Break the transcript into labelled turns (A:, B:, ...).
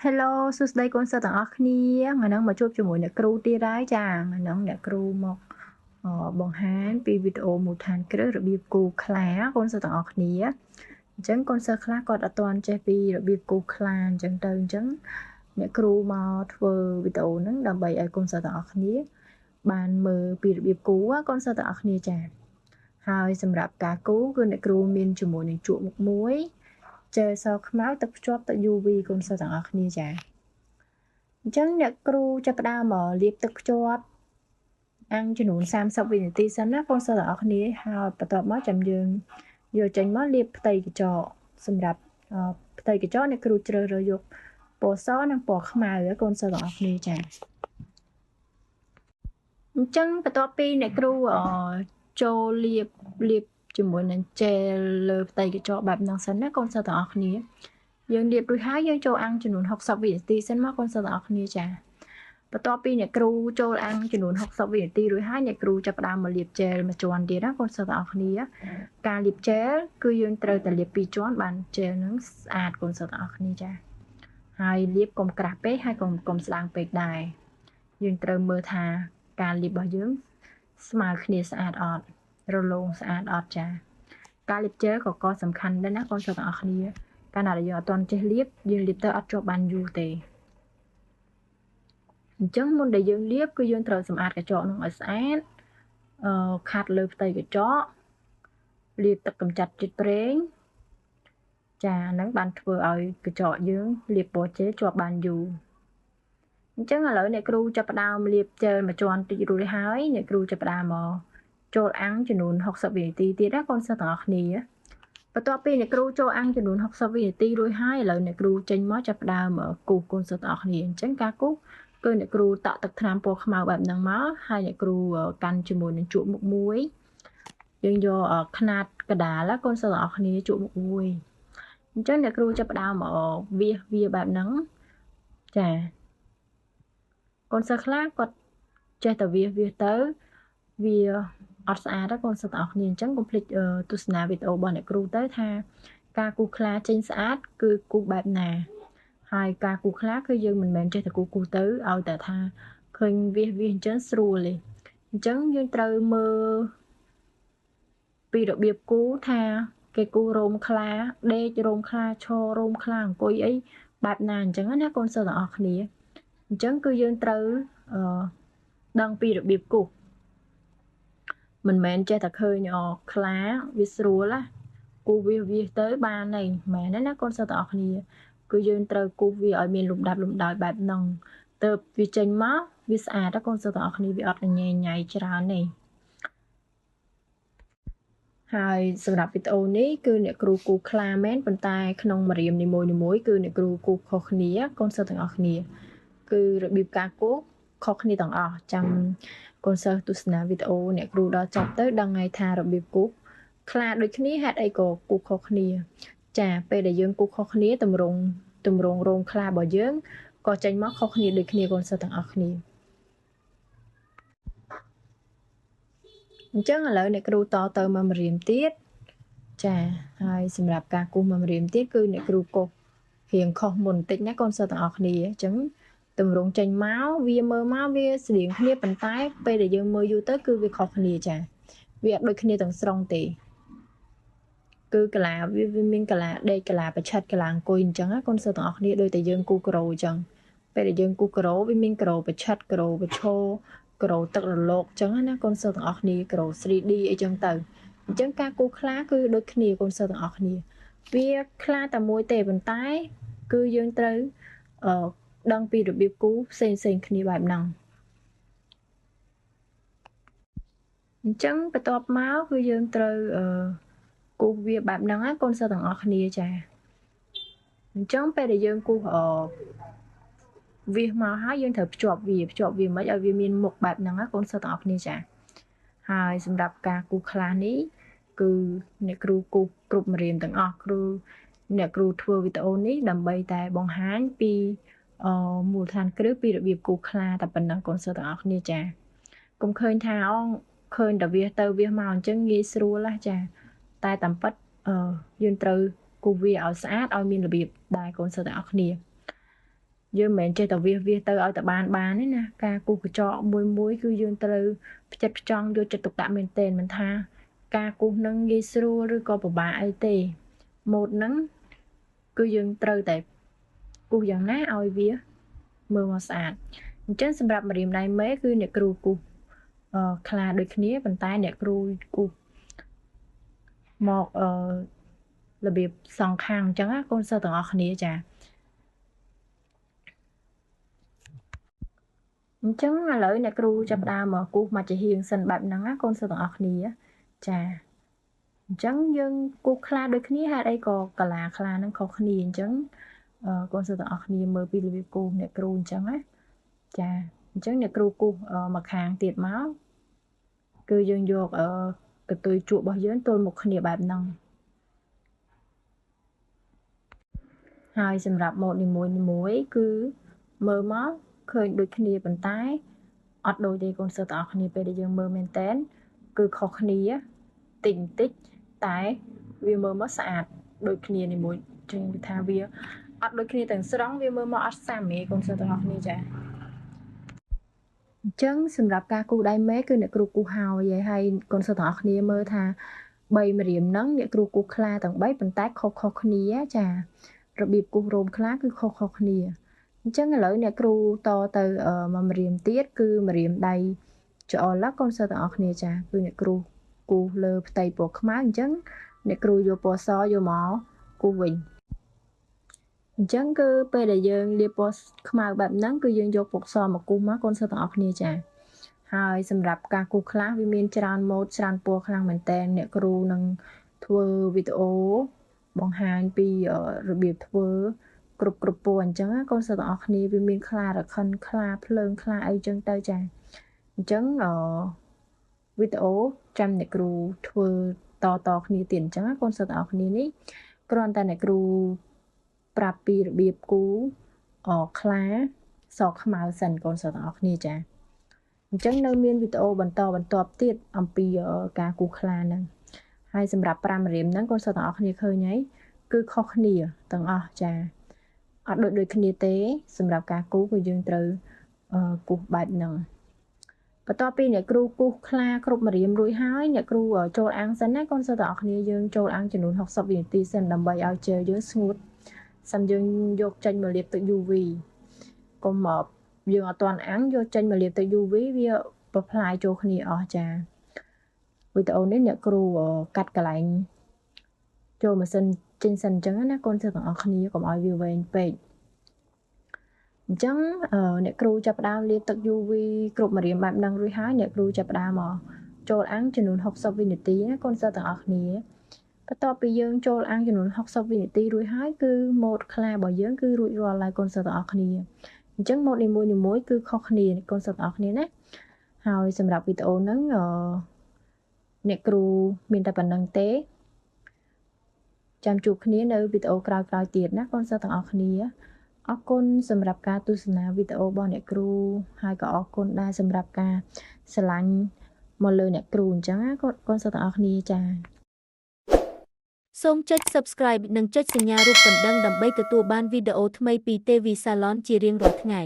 A: Hello សួស្តីកូនសិស្សទាំងអស់គ្នាថ្ងៃនេះមកជួបជាមួយអ្នកគ្រូទៀតហើយចាថ្ងៃនេះអ្នកគ្រូមកបង្ហាញពីវីដេអូមូលដ្ឋានគ្រឹះរបៀបគូខ្លាកូនសិស្សទាំងអស់គ្នាអញ្ចឹងកូនសិស្សខ្លះគាត់អត់ទាន់ចេះពីរបៀបគូខ្លាអញ្ចឹងអ្នកគ្រូមកធ្វើវីដេអូហ្នឹងដើម្បីឲ្យកូនសិស្សទាំងអស់គ្នាបានមើលពីរបៀបគូកូនសិស្សទាំងអស់គ្នាចាហើយសម្រាប់ការគូគឺអ្នកគ្រូមានជាមួយនឹងជក់មុខមួយចេះសខ្មៅទឹកភ្ជាប់ទឹក UV កូនសិស្សទាំងអស់គ្នាចាអញ្ចឹងអ្នកគ្រូចាប់ផ្ដើមមកលាបទឹកភ្ជាប់អាំងចំនួន30វិនាទីសិនណាកូនសិស្សទាំងអស់គ្នាហើយបន្ទាប់មកចាំយើងយកចេញមកលាបផ្ទៃកញ្ចក់សម្រាប់ផ្ទៃកញ្ចក់អ្នកគ្រូជ្រើសរើសយកពណ៌សនិងពណ៌ខ្មៅកូនសិស្សទាំងអស់គ្នាចាអញ្ចឹងបន្ទាប់ពីអ្នកគ្រូចូលលាបជាមួយនឹងជែលលើផ្ទៃកញ្ចក់បែបហ្នឹងសិនណាកូនសិស្សទាំងអស់គ្នាយើងលាបរួចហើយយើងចូលអាំងចំនួន60វិនាទីសិនមកកូនសិស្សទាំងអស់គ្នាចាបន្ទាប់ពីអ្នកគ្រូចូលអាំងចំនួន60វិនាទីរួចហើយអ្នកគ្រូចាប់ផ្ដើមមកលាបជែលមួយជាន់ទៀតណាកូនសិស្សទាំងអស់គ្នាការលាបជែលគឺយើងត្រូវតែលាប2ជាន់បានជែលហ្នឹងស្អាតកូនសិស្សទាំងអស់គ្នាចាហើយលាបកុំក្រាស់ពេកហើយកុំស្ដាងពេកដែរយើងត្រូវមើលថាការលាបរបស់យើងស្មើគ្នាស្អាតអត់រលោងស្អាតអត់ចាការលាបជែលក៏សំខាន់ដែរណាកូនសិស្សទាំងអស់គ្នាកាលណាយើងអត់ទាន់ចេះលាបយើងលាបទៅអត់ជាប់បានយូរទេអញ្ចឹងមុនដែលយើងលាបគឺយើងត្រូវសម្អាតកញ្ចក់នោះឲ្យស្អាតខាត់លើផ្ទៃកញ្ចក់លាបទឹកកម្ចាត់ជាតិប្រេងចាហ្នឹងបានធ្វើឲ្យកញ្ចក់យើងលាបពណ៌ជែលជាប់បានយូរអញ្ចឹងឥឡូវអ្នកគ្រូចាប់ផ្ដើមលាបជែលមួយជាន់តិចរួចហើយអ្នកគ្រូចាប់ផ្ដើមមកចូលអាំងចំនួន60វិនាទីទៀតណាកូនសិស្សទាំងអស់គ្នាបន្ទាប់ពីអ្នកគ្រូចូលអាំងចំនួន60វិនាទីរួចហើយឥឡូវអ្នកគ្រូចេញមកចាប់ផ្ដើមគូសកូនសិស្សទាំងអស់គ្នាអញ្ចឹងការគូសគឺអ្នកគ្រូតក់ទឹកថ្នាំពណ៌ខ្មៅបែបហ្នឹងមកហើយអ្នកគ្រូកាន់ជាមួយនឹងជក់មុខមួយយើងយកខ្នាតកដាលកូនសិស្សទាំងអស់គ្នាជក់មុខមួយអញ្ចឹងអ្នកគ្រូចាប់ផ្ដើមវាបែបហ្នឹងចាកូនសិស្សខ្លះគាត់ចេះតែវាទៅវាអត់ស្អាតទេកូនសិស្សទាំងអស់គ្នាអញ្ចឹងកុំភ្លេចទស្សនាវីដេអូរបស់អ្នកគ្រូទៅថាការគូសខ្លាចេញស្អាតគឺគូសបែបណាហើយការគូសខ្លាគឺយើងមិនមែនចេះតែគូសទៅឲ្យតែថាឃើញវាអញ្ចឹងស្រួលទេអញ្ចឹងយើងត្រូវមើលពីរបៀបគូសថាគេគូសរោមខ្លាដេករោមខ្លាឈររោមខ្លាអង្គុយអីបែបណាអញ្ចឹងណាកូនសិស្សទាំងអស់គ្នាអញ្ចឹងគឺយើងត្រូវដឹងពីរបៀបគូសមិនមែនចេះតែឃើញខ្លាវាស្រួលណាគូសវាទៅបានហើយមែនទេណាកូនសិស្សទាំងអស់គ្នាគឺយើងត្រូវគូសវាឲ្យមានលំដាប់លំដោយបែបហ្នឹងទៅវាចេញមកវាស្អាតណាកូនសិស្សទាំងអស់គ្នាវាអត់ញ៉ៃញ៉ៃច្រើនទេហើយសម្រាប់វីដេអូនេះគឺអ្នកគ្រូគូសខ្លាមែនប៉ុន្តែក្នុងម្រាមនីមួយគឺអ្នកគ្រូគូសខុសគ្នាកូនសិស្សទាំងអស់គ្នាគឺរបៀបការគូសខុសគ្នាទាំងអស់ចាំកូនសិស្សទស្សនាវីដេអូអ្នកគ្រូដល់ចប់ទៅដឹងហើយថារបៀបគូសខ្លាដូចគ្នាហេតុអីក៏គូសខុសគ្នាចាពេលដែលយើងគូសខុសគ្នាតម្រង់រោមខ្លារបស់យើងក៏ចេញមកខុសគ្នាដូចគ្នាកូនសិស្សទាំងអស់គ្នាអញ្ចឹងឥឡូវអ្នកគ្រូតទៅមកម្រាមទៀតចាហើយសម្រាប់ការគូសមកម្រាមទៀតគឺអ្នកគ្រូគូសរៀងខុសមុនបន្តិចណាកូនសិស្សទាំងអស់គ្នាអញ្ចឹងតម្រង់ចេញមកវាមើលមកវាស្តៀងគ្នាប៉ុន្តែពេលដែលយើងមើលយូរទៅគឺវាខុសគ្នាចាវាអត់ដូចគ្នាទាំងស្រុងទេគឺកាឡាវាមានកាឡាដេកកាឡាប្រឆិតកាឡាអង្គុយអញ្ចឹងណាកូនសិស្សទាំងអស់គ្នាដូចតែយើងគូសក្រូអញ្ចឹងពេលដែលយើងគូសក្រូវាមានក្រូប្រឆិតក្រូប្រឈរក្រូទឹករលកអញ្ចឹងណាកូនសិស្សទាំងអស់គ្នាក្រូ 3D អីចឹងទៅអញ្ចឹងការគូសខ្លាគឺដូចគ្នាកូនសិស្សទាំងអស់គ្នាវាខ្លាតែមួយទេប៉ុន្តែគឺយើងត្រូវដឹងពីរបៀបគូសផ្សេងគ្នាបែបហ្នឹងអញ្ចឹងបន្ទាប់មកគឺយើងត្រូវគូសវាបែបហ្នឹងណាកូនសិស្សទាំងអស់គ្នាចាអញ្ចឹងពេលដែលយើងគូសវាមកហើយយើងត្រូវភ្ជាប់វាមិនឲ្យវាមានមុខបែបហ្នឹងណាកូនសិស្សទាំងអស់គ្នាចាហើយសម្រាប់ការគូសខ្លានេះគឺអ្នកគ្រូគូសគ្រប់ម្រាមទាំងអស់អ្នកគ្រូធ្វើវីដេអូនេះដើម្បីតែបង្ហាញពីមូលដ្ឋានគ្រឹះពីរបៀបគូសខ្លាតែប៉ុណ្ណឹងកូនសិស្សទាំងអស់គ្នាចាកុំឃើញថាឃើញតែវាទៅវាមកអញ្ចឹងងាយស្រួលណាចាតែតាមពិតយើងត្រូវគូសវាឲ្យស្អាតឲ្យមានរបៀបដែរកូនសិស្សទាំងអស់គ្នា យើងមិនមែនចេះតែវាទៅឲ្យតែបានទេណាការគូសកញ្ចក់មួយគឺយើងត្រូវផ្ចិតផ្ចង់យកចិត្តទុកដាក់មែនទែនមិនថាការគូសនឹងងាយស្រួលឬក៏ពិបាកអីទេម៉ូដហ្នឹងគឺយើងត្រូវតែគូសយ៉ាងណាឲ្យវាមើលមកស្អាតអញ្ចឹងសម្រាប់ម្រាមដៃមេគឺអ្នកគ្រូគូសខ្លាដូចគ្នាប៉ុន្តែអ្នកគ្រូគូសមករបៀបសងខាងអញ្ចឹងណាកូនសិស្សទាំងអស់គ្នាចាអញ្ចឹងឥឡូវអ្នកគ្រូចាប់ផ្ដើមមកគូសមកជាហៀងសិនបែបហ្នឹងណាកូនសិស្សទាំងអស់គ្នាចាអញ្ចឹងយើងគូសខ្លាដូចគ្នាហេតុអីក៏កាឡាខ្លាហ្នឹងខុសគ្នាអញ្ចឹងកូនសិស្សទាំងអស់គ្នាមើលពីរបៀបគូសអ្នកគ្រូអញ្ចឹងណាចាអញ្ចឹងអ្នកគ្រូគូសមកខាងទៀតមកគឺយើងយកកន្ទុយជក់របស់យើងទល់មុខគ្នាបែបហ្នឹងហើយសម្រាប់ម៉ូដនីមួយគឺមើលមកឃើញដូចគ្នាប៉ុន្តែអត់ដូចទេកូនសិស្សទាំងអស់គ្នាពេលដែលយើងមើលមែនតើគឺខុសគ្នាតិចតែវាមើលមកស្អាតដូចគ្នានីមួយចឹងគឺថាវាអត់ដូចគ្នាទាំងស្រុងវាមើលមកអត់សាមទេកូនសិស្សទាំងអស់គ្នាចាអញ្ចឹងសម្រាប់ការគូសដៃមេគឺអ្នកគ្រូគូសហើយកូនសិស្សទាំងអស់គ្នាមើលថា3ម្រាមហ្នឹងអ្នកគ្រូគូសខ្លាទាំង3ប៉ុន្តែខុសគ្នាចារបៀបគូសរោមខ្លាគឺខុសគ្នាអញ្ចឹងឥឡូវអ្នកគ្រូតទៅមកម្រាមទៀតគឺម្រាមដៃច្អល់កូនសិស្សទាំងអស់គ្នាចាគឺអ្នកគ្រូគូសលើផ្ទៃពណ៌ខ្មៅអញ្ចឹងអ្នកគ្រូយកពណ៌សយកមកគូសវិញអញ្ចឹងគឺពេលដែលយើងលាបពណ៌ខ្មៅបែបហ្នឹងគឺយើងយកពណ៌សមកគូសមកកូនសិស្សទាំងអស់គ្នាចាហើយសម្រាប់ការគូសខ្លះវាមានច្រើនម៉ូដច្រើនពណ៌ខ្លាំងមែនតើអ្នកគ្រូនឹងធ្វើវីដេអូបង្ហាញពីរបៀបធ្វើគ្រប់ពណ៌អញ្ចឹងកូនសិស្សទាំងអស់គ្នាវាមានខ្លារខិនខ្លាភ្លើងខ្លាអីចឹងទៅចាអញ្ចឹងវីដេអូចាំអ្នកគ្រូធ្វើតគ្នាទៀតអញ្ចឹងកូនសិស្សទាំងអស់គ្នានេះគ្រាន់តែអ្នកគ្រូប្រាប់ពីរបៀបគូខ្លាសខ្មៅសិនកូនសិស្សទាំងអស់គ្នាចាអញ្ចឹងនៅមានវីដេអូបន្តទៀតអំពីការគូសខ្លាហ្នឹងហើយសម្រាប់5ម្រាមហ្នឹងកូនសិស្សទាំងអស់គ្នាឃើញហើយគឺខុសគ្នាទាំងអស់ចាអត់ដូចគ្នាទេសម្រាប់ការគូសគឺយើងត្រូវគូសបែបហ្នឹងបន្ទាប់ពីអ្នកគ្រូគូសខ្លាគ្រប់ម្រាមរួចហើយអ្នកគ្រូចូលអាំងសិនណាកូនសិស្សទាំងអស់គ្នាយើងចូលអាំងចំនួន60វិនាទីសិនដើម្បីឲ្យជែលយើងស្ងួតសិនយើងយកចេញមកលាបទឹក UV កុំយើងអត់ទាន់អាំងយកចេញមកលាបទឹក UV វាប្រផ្លាយចូលគ្នាអស់ចាវីដេអូនេះអ្នកគ្រូកាត់កន្លែងចូលម៉ាស៊ីនចេញសិនអញ្ចឹងណាកូនសិស្សទាំងអស់គ្នាកុំឲ្យវាវែងពេកអញ្ចឹងអ្នកគ្រូចាប់ផ្ដើមលាបទឹក UV គ្រប់ម្រាមបែបហ្នឹងរួចហើយអ្នកគ្រូចាប់ផ្ដើមមកចូលអាំងចំនួន60វិនាទីណាកូនសិស្សទាំងអស់គ្នាបន្ទាប់ពីយើងចូលអាំងចំនួន60វិនាទីរួចហើយគឺម៉ូដខ្លារបស់យើងគឺរួចរាល់ហើយកូនសិស្សទាំងអស់គ្នាអញ្ចឹងម៉ូដនីមួយគឺខុសគ្នាកូនសិស្សទាំងអស់គ្នាណាហើយសម្រាប់វីដេអូហ្នឹងអ្នកគ្រូមានតែប៉ុណ្្នឹងទេចាំជួបគ្នានៅវីដេអូក្រោយៗទៀតណាកូនសិស្សទាំងអស់គ្នាអរគុណសម្រាប់ការទស្សនាវីដេអូរបស់អ្នកគ្រូហើយក៏អរគុណដែរសម្រាប់ការស្រឡាញ់មកលើអ្នកគ្រូអញ្ចឹងណាកូនសិស្សទាំងអស់គ្នាចា៎
B: សូមចុច Subscribe និងចុចសញ្ញារូបកណ្ដឹងដើម្បីទទួលបានវីដេអូថ្មីពី TV Salon ជារៀងរាល់ថ្ងៃ